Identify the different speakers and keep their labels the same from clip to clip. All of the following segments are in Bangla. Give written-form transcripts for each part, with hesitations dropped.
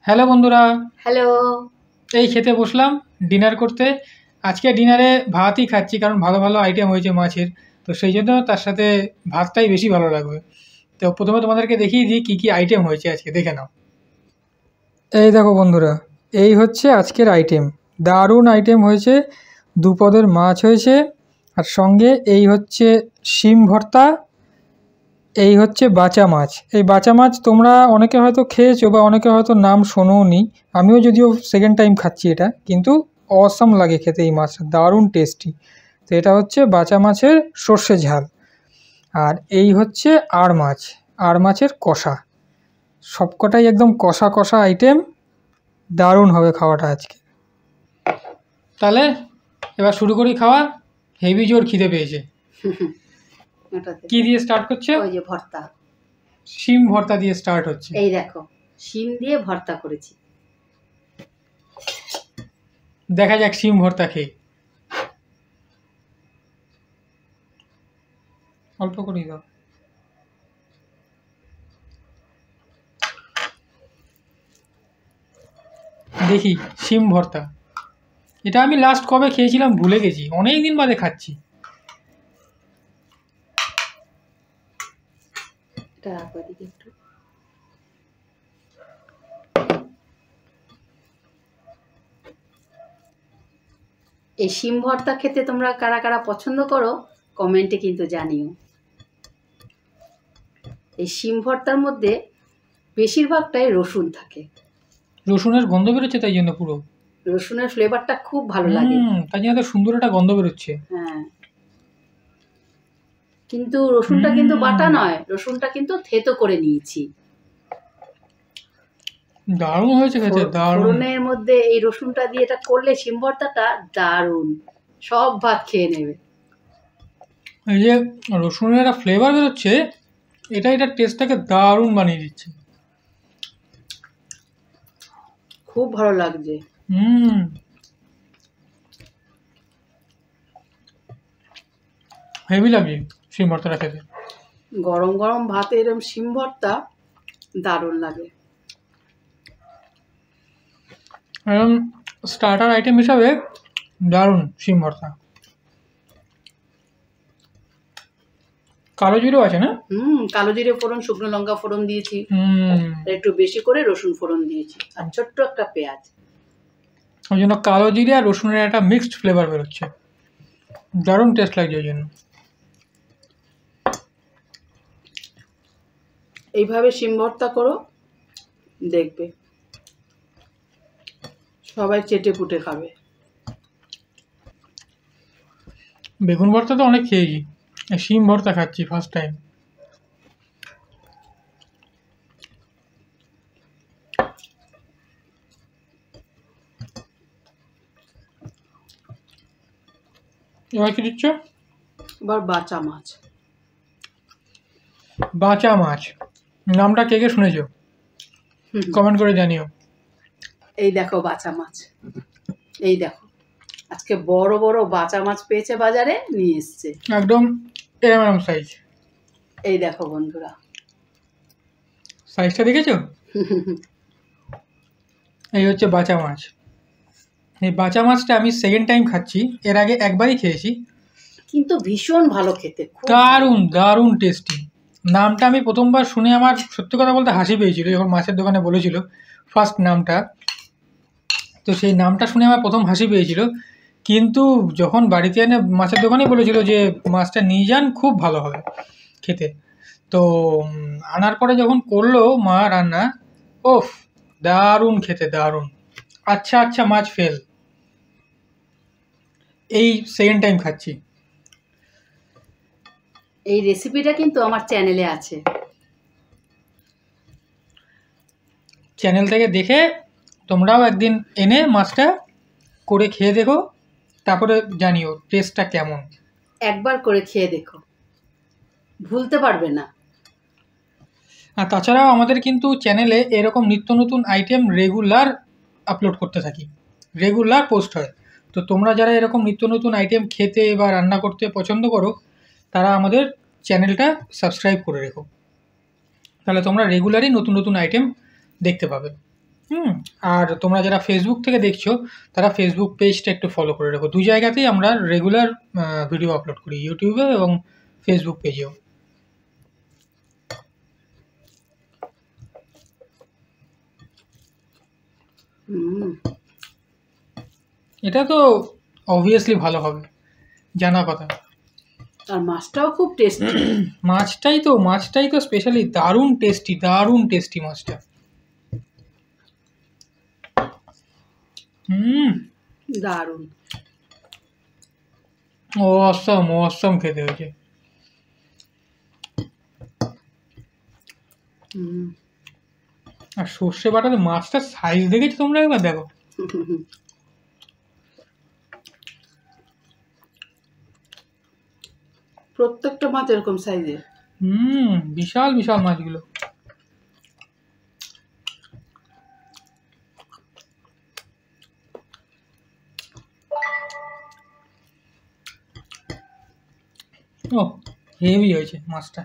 Speaker 1: হ্যালো বন্ধুরা,
Speaker 2: হ্যালো।
Speaker 1: এই খেতে বসলাম ডিনার করতে। আজকে ডিনারে ভাতই খাচ্ছি কারণ ভালো ভালো আইটেম হয়েছে মাছের। তো সেই জন্য তার সাথে ভাতটাই বেশি ভালো লাগবে। তো প্রথমে তোমাদেরকে দেখিয়ে দিই কী কী আইটেম হয়েছে আজকে, দেখে নাও। এই দেখো বন্ধুরা, এই হচ্ছে আজকের আইটেম। দারুণ আইটেম হয়েছে, দুপদের মাছ হয়েছে, আর সঙ্গে এই হচ্ছে শিম ভর্তা, এই হচ্ছে বাচা মাছ। এই বাচা মাছ তোমরা অনেকে হয়তো খেয়েছো বা অনেকে হয়তো নাম শোনোওনি। আমিও যদিও সেকেন্ড টাইম খাচ্ছি এটা, কিন্তু অসাম লাগে খেতে এই মাছটা, দারুণ টেস্টি। তো এটা হচ্ছে বাচা মাছের সর্ষে ঝাল। আর এই হচ্ছে আড় মাছ, আড় মাছের কষা। সবকটাই একদম কষা কষা আইটেম, দারুণ হবে খাওয়াটা আজকে। তাহলে এবার শুরু করি খাওয়া। হেভি জোর খিদে পেয়েছে। কি দিয়ে স্টার্ট করছে?
Speaker 2: ওই যে ভর্তা,
Speaker 1: শিম ভর্তা দিয়ে স্টার্ট হচ্ছে।
Speaker 2: এই দেখো শিম দিয়ে ভর্তা করেছি।
Speaker 1: দেখা যাক শিম ভর্তা খেয়ে। অল্প করেই দাও। দেখি শিম ভর্তা, এটা আমি লাস্ট কবে খেয়েছিলাম ভুলে গেছি, অনেক দিন বাদে খাচ্ছি।
Speaker 2: এটা রাখো এদিকে একটু। এই শিম ভর্তা খেতে তোমরা কারা কারা পছন্দ করো কমেন্টে কিন্তু জানিও। এই শিম ভর্তার মধ্যে বেশিরভাগটাই রসুন থাকে।
Speaker 1: রসুনের গন্ধ বেরোচ্ছে, তাই জন্য পুরো
Speaker 2: রসুনের ফ্লেভারটা খুব ভালো লাগে।
Speaker 1: তাই জন্য তো সুন্দর একটা গন্ধ বেরোচ্ছে।
Speaker 2: হ্যাঁ, কিন্তু রসুনটা কিন্তু বাটা নয়, রসুনটা কিন্তু থেতো করে নিয়েছি।
Speaker 1: দারুণ হয়েছে খেতে, দারুণ।
Speaker 2: ফোড়নের মধ্যে এই রসুনটা দিয়ে এটা করলে শিম ভর্তাটা দারুণ, সব ভাত খেয়ে নেবে।
Speaker 1: এই যে রসুনের একটা ফ্লেভার বেরোচ্ছে, এটা টেস্টটাকে দারুণ বানিয়ে দিচ্ছে।
Speaker 2: খুব ভালো লাগছে।
Speaker 1: হেভি লাগছে শিম ভর্তাটা খেতে।
Speaker 2: গরম গরম ভাতে এরকম শিম ভর্তা দারুণ লাগে।
Speaker 1: এরকম স্টার্টার আইটেম হিসাবে দারুণ শিম ভর্তা। কালো জিরেও আছে না?
Speaker 2: কালো জিরে ফোড়ন, শুকনো লঙ্কা ফোড়ন দিয়েছি, একটু বেশি করে রসুন ফোড়ন দিয়েছি, আর ছোট্ট একটা পেঁয়াজ।
Speaker 1: ওই জন্য কালো জিরে আর রসুনের একটা মিক্সড ফ্লেভার বেরোচ্ছে, দারুণ টেস্ট লাগছে ওই জন্য।
Speaker 2: এইভাবে শিম ভর্তা করো, দেখবে সবাই চেটে পুটে খাবে।
Speaker 1: বেগুন ভর্তা তো অনেক খেয়েছি, শিম ভর্তা খাচ্ছি ফার্স্ট টাইম। এবার কি দিচ্ছ?
Speaker 2: এবার বাচা মাছ।
Speaker 1: বাচা মাছ নামটা কে কে শুনেছো কমেন্ট করে জানিও।
Speaker 2: এই দেখো বাচা মাছ, এই দেখো আজকে বড় বড় বাচা মাছ পেয়েছে বাজারে, নিয়ে এসছে
Speaker 1: একদম এরকম সাইজ।
Speaker 2: এই দেখো বন্ধুরা,
Speaker 1: সাইজটা দেখেছো? এই হচ্ছে বাচা মাছ। এই বাচা মাছটা আমি সেকেন্ড টাইম খাচ্ছি, এর আগে একবারই খেয়েছি।
Speaker 2: কিন্তু ভীষণ ভালো খেতে,
Speaker 1: দারুণ দারুণ টেস্টি। নামটা আমি প্রথমবার শুনে আমার সত্যি কথা বলতে হাসি পেয়েছিল যখন মাছের দোকানে বলেছিল ফার্স্ট নামটা। তো সেই নামটা শুনে আমার প্রথম হাসি পেয়েছিল, কিন্তু যখন বাড়িতে এনে মাছের দোকানে বলেছিল যে মাছটা নিয়ে যান, খুব ভালো হবে খেতে। তো আনার পরে যখন করলো মা রান্না, ওফ দারুণ খেতে, দারুণ। আচ্ছা আচ্ছা মাছ ফেল। এই সেকেন্ড টাইম খাচ্ছি।
Speaker 2: এই রেসিপিটা কিন্তু আমার চ্যানেলে আছে,
Speaker 1: চ্যানেল থেকে দেখে তোমরাও একদিন এনে মাছটা করে খেয়ে দেখো, তারপরে জানিও টেস্টটা কেমন।
Speaker 2: একবার করে খেয়ে দেখো, ভুলতে পারবে না।
Speaker 1: আর তাছাড়াও আমাদের কিন্তু চ্যানেলে এরকম নিত্য নতুন আইটেম রেগুলার আপলোড করতে থাকি, রেগুলার পোস্ট হয়। তো তোমরা যারা এরকম নিত্য নতুন আইটেম খেতে বা রান্না করতে পছন্দ করো, তারা আমাদের চ্যানেলটা সাবস্ক্রাইব করে রেখো, তাহলে তোমরা রেগুলারই নতুন নতুন আইটেম দেখতে পাবে। আর তোমরা যারা ফেসবুক থেকে দেখছো তারা ফেসবুক পেজটা একটু ফলো করে রাখো। 2 জায়গাতেই আমরা রেগুলার ভিডিও আপলোড করি, ইউটিউবে এবং ফেসবুক পেজেও। এটা তো অবভিয়াসলি ভালো হবে, জানা কথা।
Speaker 2: আর মাছটাও খুব টেস্টি।
Speaker 1: মাছটাই তো স্পেশালি দারুণ টেস্টি মাছটা।
Speaker 2: দারুণ,
Speaker 1: অসম খেতে হয়েছে। আর সর্ষে বাটাতে মাছটার সাইজ দেখেছো তোমরা? একবার দেখো।
Speaker 2: প্রত্যেকটা মাছ এরকম সাইজের।
Speaker 1: বিশাল বিশাল মাছগুলো। ও হেভি হয়েছে মাছটা।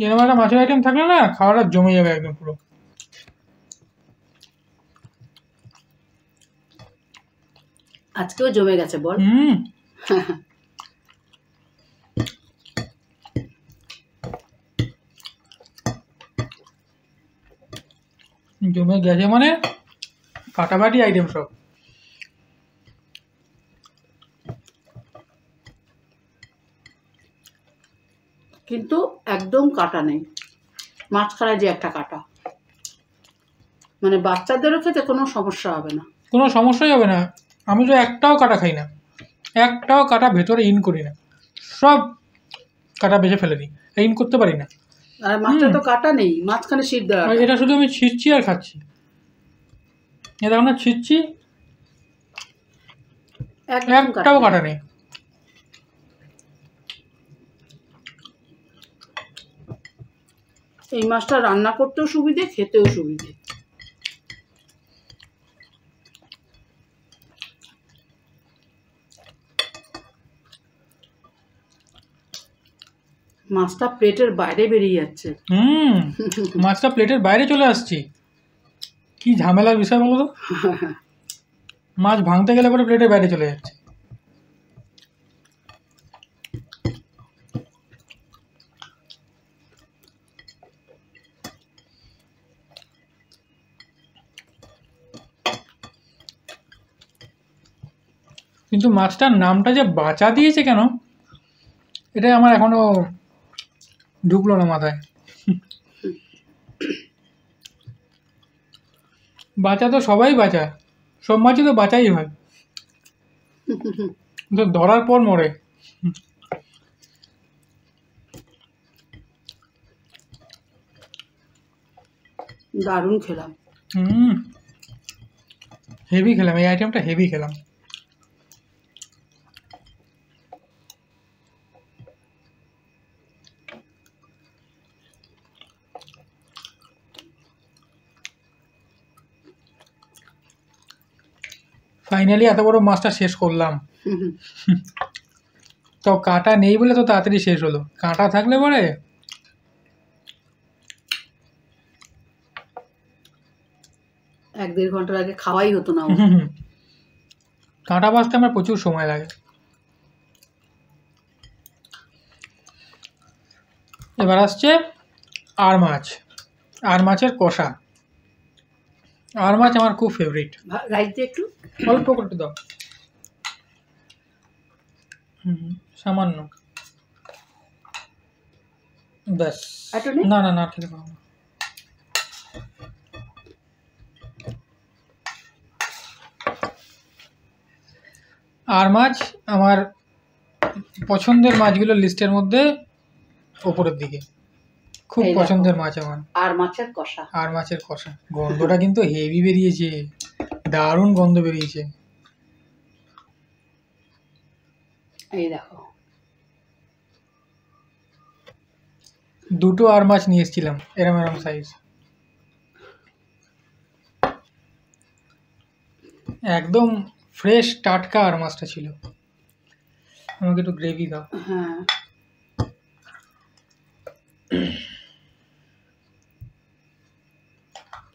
Speaker 1: এরকম একটা মাছের আইটেম থাকলে না খাওয়াটা জমে যাবে একদম পুরো।
Speaker 2: আজকেও জমে গেছে বল।
Speaker 1: জমে গেছে মানে কাটাবাটি আইটেম সব।
Speaker 2: কিন্তু একদম কাটা নেই, মাঝখানে যে একটা কাটা, মানে বাচ্চাদেরও খেতে কোনো সমস্যা হবে না।
Speaker 1: কোনো সমস্যাই হবে না। আমি তো একটাও কাটা খাই না, একটাও কাটা ভেতরে ইন করি না, সব কাটা বেছে ফেলে দিই, ইন করতে পারি না।
Speaker 2: আর মাছটা তো কাটা নেই, মাঝখানে শীত দেওয়া।
Speaker 1: এটা শুধু আমি ছিঁচ্ছি আর খাচ্ছি। এটা আমরা ছিঁচ্ছি, একটাও কাটা নেই।
Speaker 2: এই মাছটা রান্না করতেও সুবিধে, খেতেও সুবিধে। মাছটা প্লেটের বাইরে বেরিয়ে যাচ্ছে।
Speaker 1: মাছটা প্লেটের বাইরে চলে আসছে, কি ঝামেলার বিষয় বলো তো। মাছ ভাঙতে গেলে পরে প্লেটের বাইরে চলে যাচ্ছে। কিন্তু মাছটার নামটা যে বাচা দিয়েছে কেন, এটা আমার এখনো ঢুকলো না মাথায়। বাঁচা তো সবাই বাঁচা, সব মাছই তো বাঁচাই হয়, ধরার পর মরে।
Speaker 2: দারুণ খেলাম।
Speaker 1: হেভি খেলাম, এই আইটেমটা হেভি খেলাম। ফাইনালি এত বড় মাছটা শেষ করলাম। তো কাঁটা নেই বলে তো তাড়াতাড়ি শেষ হলো, কাঁটা থাকলে পরে
Speaker 2: 1-1.5 ঘন্টার আগে খাওয়াই হতো না।
Speaker 1: কাঁটা বাছতে আমার প্রচুর সময় লাগে। এবার আসছে আর মাছ, আর মাছের কষা। আর মাছ আমার খুব ফেভারিট।
Speaker 2: রাইস দিয়ে একটু
Speaker 1: অল্প করে দাও, সামান্য, ব্যাস। না না না, ঠিক আছে। আর মাছ আমার পছন্দের মাছগুলোর লিস্টের মধ্যে ওপরের দিকে, খুব পছন্দের মাছ আমার।
Speaker 2: আর মাছের কষা,
Speaker 1: আর মাছের কষা গন্ধটা কিন্তু হেভি বেরিয়েছে, দারুণ গন্ধ বেরিয়েছে।
Speaker 2: এই দেখো,
Speaker 1: দুটো আর মাছ নিয়ে এসেছিলাম এরম এরম সাইজ, একদম ফ্রেশ টাটকা আর মাছটা ছিল। আমাকে একটু গ্রেভি দাও।
Speaker 2: হ্যাঁ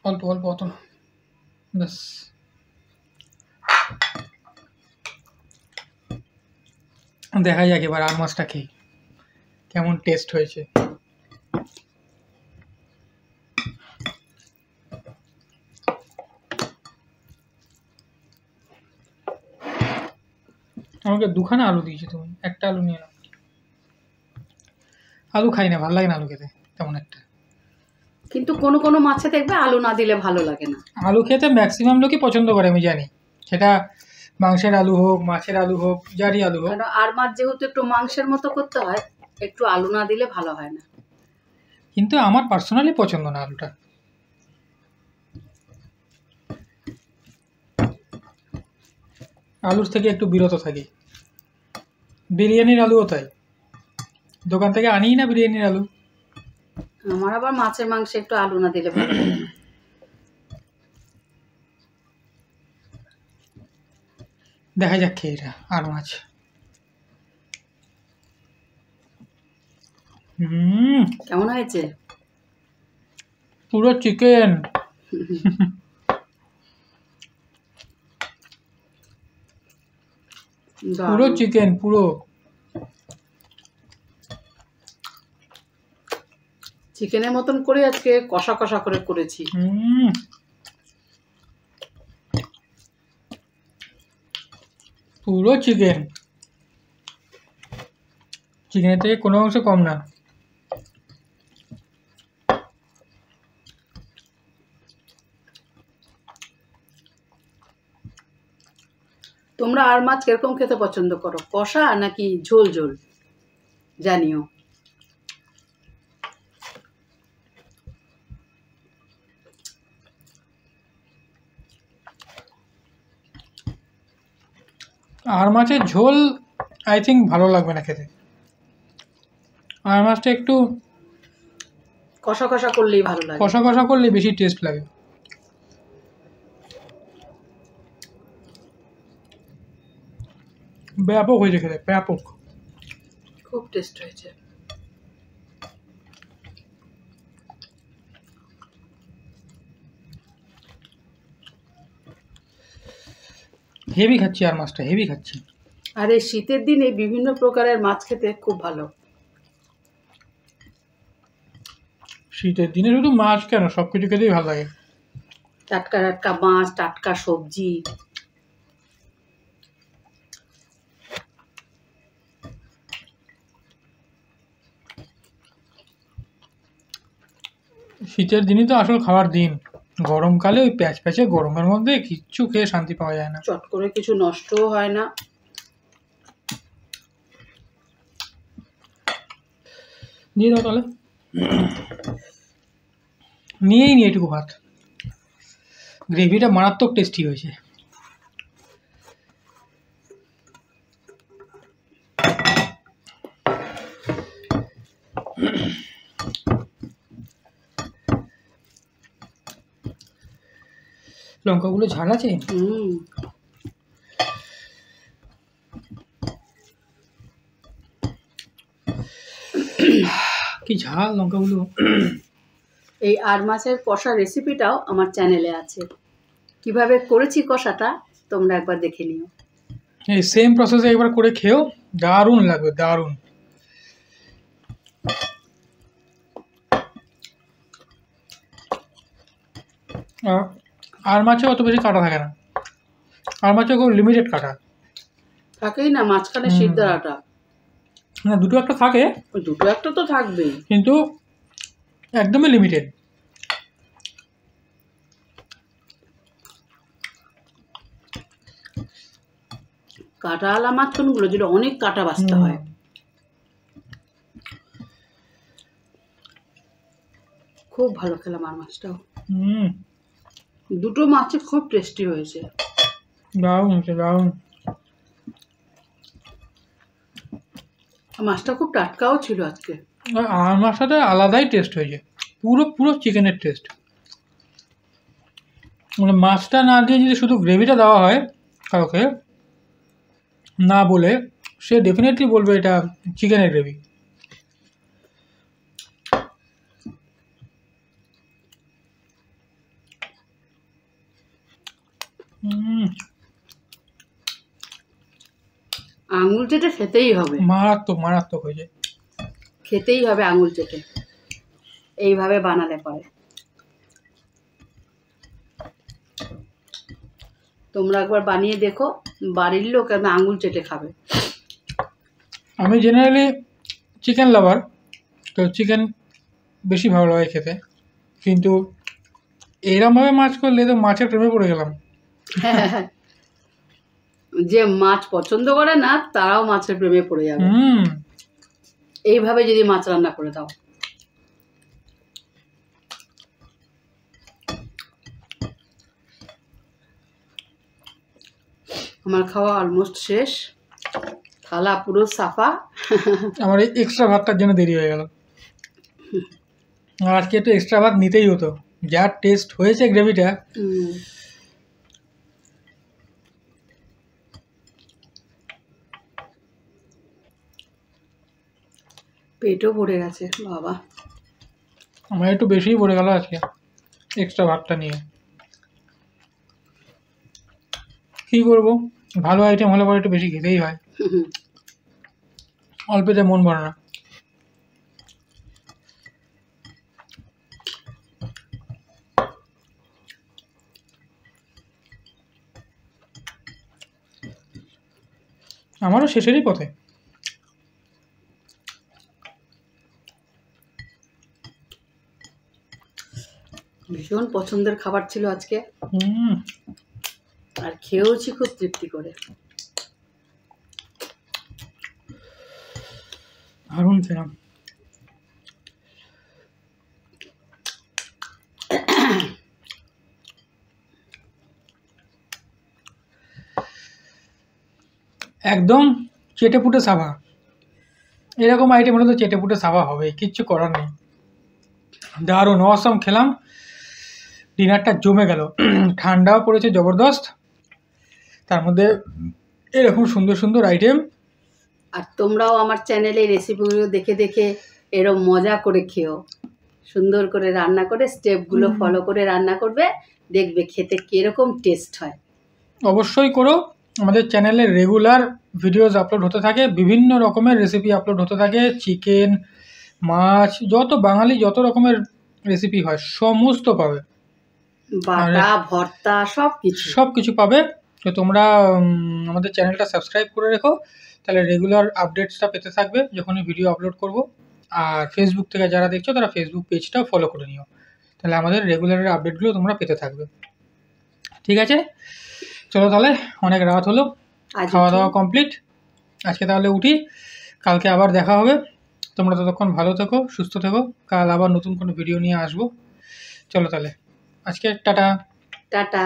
Speaker 1: অল্প অল্প, অত না, ব্যাস। দেখা যাক এবার আর মাছটা খেয়ে কেমন টেস্ট হয়েছে। আমাকে দুখানা আলু দিয়েছো তুমি, একটা আলু নিয়ে নাও। আলু খাই না, ভালো লাগে না আলু খেতে তেমন একটা।
Speaker 2: কিন্তু কোনো কোনো মাছে দেখবে আলু না দিলে ভালো লাগে না।
Speaker 1: আলু খেতে ম্যাক্সিমাম লোকই পছন্দ করে, আমি জানি, সেটা মাংসের আলু হোক, মাছের আলু হোক, যারই আলু হোক।
Speaker 2: কারণ আর মাছ যেহেতু একটু মাংসের মতো করতে হয়, একটু আলু না দিলে ভালো হয় না।
Speaker 1: কিন্তু আমার পার্সোনালি পছন্দ না আলুটা। আলুর থেকে একটু বিরত থাকি। বিরিয়ানির আলুও তাই, দোকান থেকে আনিই না বিরিয়ানির আলু।
Speaker 2: আমার আবার মাছের মাংসে একটু আলু না দিলে ভালো লাগে না।
Speaker 1: দেখা যাক খেয়ে এটা আর মাছ।
Speaker 2: কেমন হয়েছে?
Speaker 1: পুরো চিকেন। পুরো চিকেন, পুরো
Speaker 2: চিকেনের মতন করে আজকে কষা কষা করে করেছি।
Speaker 1: পুরো চিকেন, চিকেনের থেকে কোনো অংশ কম না।
Speaker 2: তোমরা আর মাছ কিরকম খেতে পছন্দ করো, কষা নাকি ঝোল ঝোল? জানিও।
Speaker 1: আর মাছের ঝোল আই থিঙ্ক ভালো লাগবে না খেতে। আর মাছটা একটু
Speaker 2: কষা কষা করলেই ভালো লাগে।
Speaker 1: কষা কষা করলে বেশি টেস্ট লাগে। ব্যাপক হয়েছে খেতে, ব্যাপক।
Speaker 2: খুব টেস্ট হয়েছে।
Speaker 1: হেভি খাচ্ছি, আর মাছটা হেভি খাচ্ছি।
Speaker 2: আর এই শীতের দিনে বিভিন্ন প্রকারের মাছ খেতে খুব ভালো।
Speaker 1: শীতের দিনে শুধু মাছ কেন, সব কিছু খেতেই ভালো লাগে।
Speaker 2: টাটকা টাটকা মাছ, টাটকা সবজি।
Speaker 1: শীতের দিনই তো আসল খাওয়ার দিন। গরমকালে ওই প্যাচ প্যাচে গরমের মধ্যে কিচ্ছু খেয়ে শান্তি পাওয়া যায় না।
Speaker 2: চট করে কিছু নষ্টও হয় না।
Speaker 1: দিয়ে দাও তাহলে, নিয়েই নি এটুকু ভাত। গ্রেভিটা মারাত্মক টেস্টি হয়েছে। লঙ্কাগুলো ঝাল আছে। কি ঝাল লঙ্কাগুলো।
Speaker 2: এই আর মাছের কষা রেসিপিটাও আমার চ্যানেলে আছে। কিভাবে করেছি কষাটা তোমরা একবার দেখে নিও।
Speaker 1: এই সেম প্রসেসে একবার করে খেও, দারুণ লাগবে, দারুণ। আর মাছে অত বেশি কাটা থাকে না, আর মাছে খুব লিমিটেড কাটা
Speaker 2: থাকেই না, মাঝখানে সিদ্ধারাটা।
Speaker 1: না, দুটো একটা থাকে,
Speaker 2: ওই দুটো একটা তো থাকবেই,
Speaker 1: কিন্তু একদমই লিমিটেড।
Speaker 2: কাঁটাওয়ালা মাছ কোনগুলো যেটা অনেক কাটা বাছতে হয়। খুব ভালো খেলাম আর মাছটাও। দুটো মাছই খুব টেস্টি হয়েছে,
Speaker 1: দারুণ হয়েছে, দারুণ।
Speaker 2: মাছটা খুব টাটকাও ছিল আজকে।
Speaker 1: আর মাছটাতে আলাদাই টেস্ট হয়েছে, পুরো পুরো চিকেনের টেস্ট। মানে মাছটা না দিয়ে যদি শুধু গ্রেভিটা দেওয়া হয় কাউকে, না বলে, সে ডেফিনেটলি বলবে এটা চিকেনের গ্রেভি।
Speaker 2: আঙুল চেটে খেতেই হবে,
Speaker 1: মারাত্মক মারাত্মক হয়েছে।
Speaker 2: খেতেই হবে আঙুল চেটে, এইভাবে বানালে পরে। তোমরা একবার বানিয়ে দেখো, বাড়ির লোক একদম আঙুল চেটে খাবে।
Speaker 1: আমি জেনারেলি চিকেন লাভার, তো চিকেন বেশি ভালো লাগে খেতে, কিন্তু এরমভাবে মাছ করলে তো মাছের প্রেমে পড়ে গেলাম।
Speaker 2: যে মাছ পছন্দ করে না তারাও মাছের প্রেমে পড়ে যাবে এইভাবে যদি মাছ রান্না করে দাও। আমার খাওয়া অলমোস্ট শেষ, থালা পুরো সাফা।
Speaker 1: আমার এই এক্সট্রা ভাতটার জন্য দেরি হয়ে গেল, আর আজকে একটু এক্সট্রা ভাত নিতেই হতো, যা টেস্ট হয়েছে গ্রেভিটা।
Speaker 2: পেটও ভরে গেছে বাবা,
Speaker 1: আমার একটু বেশিই পড়ে গেল আজকে এক্সট্রা ভাতটা নিয়ে। কী করবো, ভালো আইটেম হলে পরে একটু বেশি খেতেই হয়, অল্পেতে মন ভরে না। আমারও শেষেরই পথে।
Speaker 2: ভীষণ পছন্দের খাবার ছিল আজকে, আর খেয়েওছি খুব তৃপ্তি করে।
Speaker 1: দারুণ ছিলাম। একদম চেটে পুটে সাবা, এরকম আইটেম হলে তো চেটে পুটে সাবা হবে, কিচ্ছু করার নেই। দারুণ অসম খেলাম, ডিনারটা জমে গেল, ঠান্ডাও পড়েছে জবরদস্ত, তার মধ্যে এরকম সুন্দর সুন্দর আইটেম।
Speaker 2: আর তোমরাও আমার চ্যানেলে রেসিপিগুলো দেখে দেখে এরকম মজা করে খেও, সুন্দর করে রান্না করে স্টেপগুলো ফলো করে রান্না করবে, দেখবে খেতে কীরকম টেস্ট হয়।
Speaker 1: অবশ্যই করো, আমাদের চ্যানেলে রেগুলার ভিডিওস আপলোড হতে থাকে, বিভিন্ন রকমের রেসিপি আপলোড হতে থাকে, চিকেন, মাছ, যত বাঙালি যত রকমের রেসিপি হয় সমস্ত পাবে,
Speaker 2: বাটা ভর্তা সব কিছু
Speaker 1: পাবে। তো তোমরা আমাদের চ্যানেলটা সাবস্ক্রাইব করে রেখো, তাহলে রেগুলার আপডেটসটা পেতে থাকবে যখনই ভিডিও আপলোড করব। আর ফেসবুক থেকে যারা দেখছো তারা ফেসবুক পেজটাও ফলো করে নিও, তাহলে আমাদের রেগুলারের আপডেটগুলো তোমরা পেতে থাকবে। ঠিক আছে, চলো তাহলে, অনেক রাত হলো, খাওয়া দাওয়া কমপ্লিট, আজকে তাহলে উঠি, কালকে আবার দেখা হবে। তোমরা ততক্ষণ ভালো থেকো, সুস্থ থেকো, কাল আবার নতুন কোনো ভিডিও নিয়ে আসবো। চলো তাহলে, আজকে টাটা।
Speaker 2: টাটা।